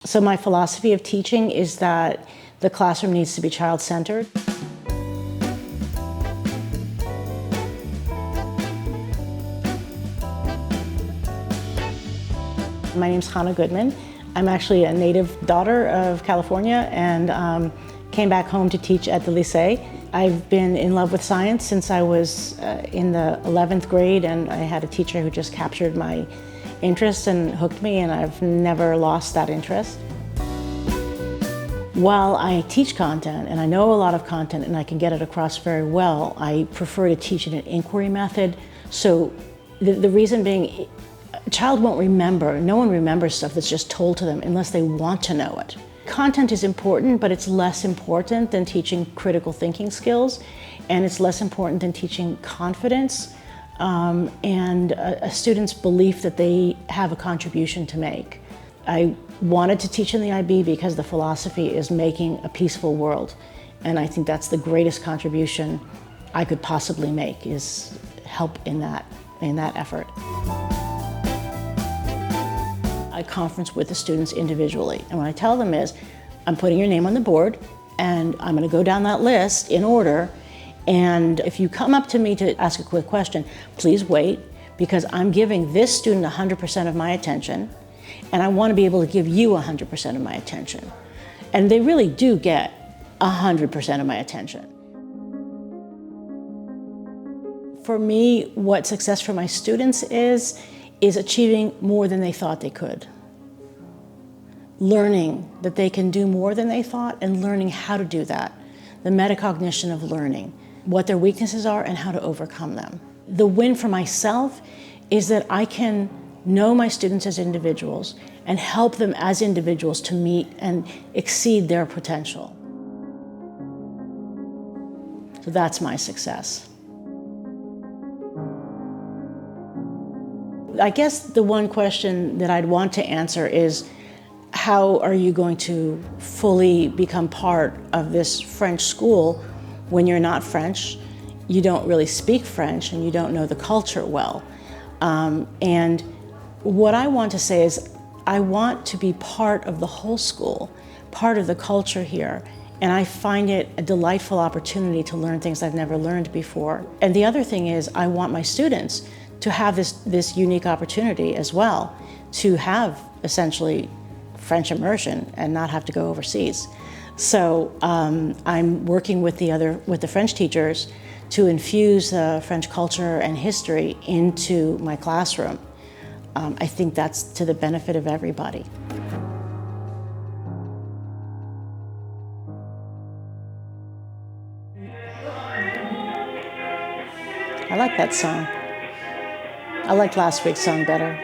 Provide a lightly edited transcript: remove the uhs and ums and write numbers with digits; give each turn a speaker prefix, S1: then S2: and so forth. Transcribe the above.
S1: So my philosophy of teaching is that the classroom needs to be child-centered. My name's Hannah Goodman. I'm actually a native daughter of California and came back home to teach at the Lycée. I've been in love with science since I was in the 11th grade, and I had a teacher who just captured my interest and hooked me, and I've never lost that interest. While I teach content, and I know a lot of content and I can get it across very well, I prefer to teach in an inquiry method. So the reason being, a child won't remember. No one remembers stuff that's just told to them unless they want to know it. Content is important, but it's less important than teaching critical thinking skills, and it's less important than teaching confidence and a student's belief that they have a contribution to make. I wanted to teach in the IB because the philosophy is making a peaceful world, and I think that's the greatest contribution I could possibly make, is help in that effort. I conference with the students individually, and what I tell them is, I'm putting your name on the board and I'm going to go down that list in order, and if you come up to me to ask a quick question, please wait, because I'm giving this student 100% of my attention, and I want to be able to give you 100% of my attention. And they really do get 100% of my attention. For me, what success for my students is achieving more than they thought they could. Learning that they can do more than they thought, and learning how to do that. The metacognition of learning, what their weaknesses are and how to overcome them. The win for myself is that I can know my students as individuals and help them as individuals to meet and exceed their potential. So that's my success. I guess the one question that I'd want to answer is, how are you going to fully become part of this French school when you're not French, you don't really speak French, and you don't know the culture well? And what I want to say is, I want to be part of the whole school, part of the culture here, and I find it a delightful opportunity to learn things I've never learned before. And the other thing is, I want my students to have this unique opportunity as well, to have essentially French immersion and not have to go overseas. So I'm working with the French teachers to infuse French culture and history into my classroom. I think that's to the benefit of everybody. I like that song. I liked last week's song better.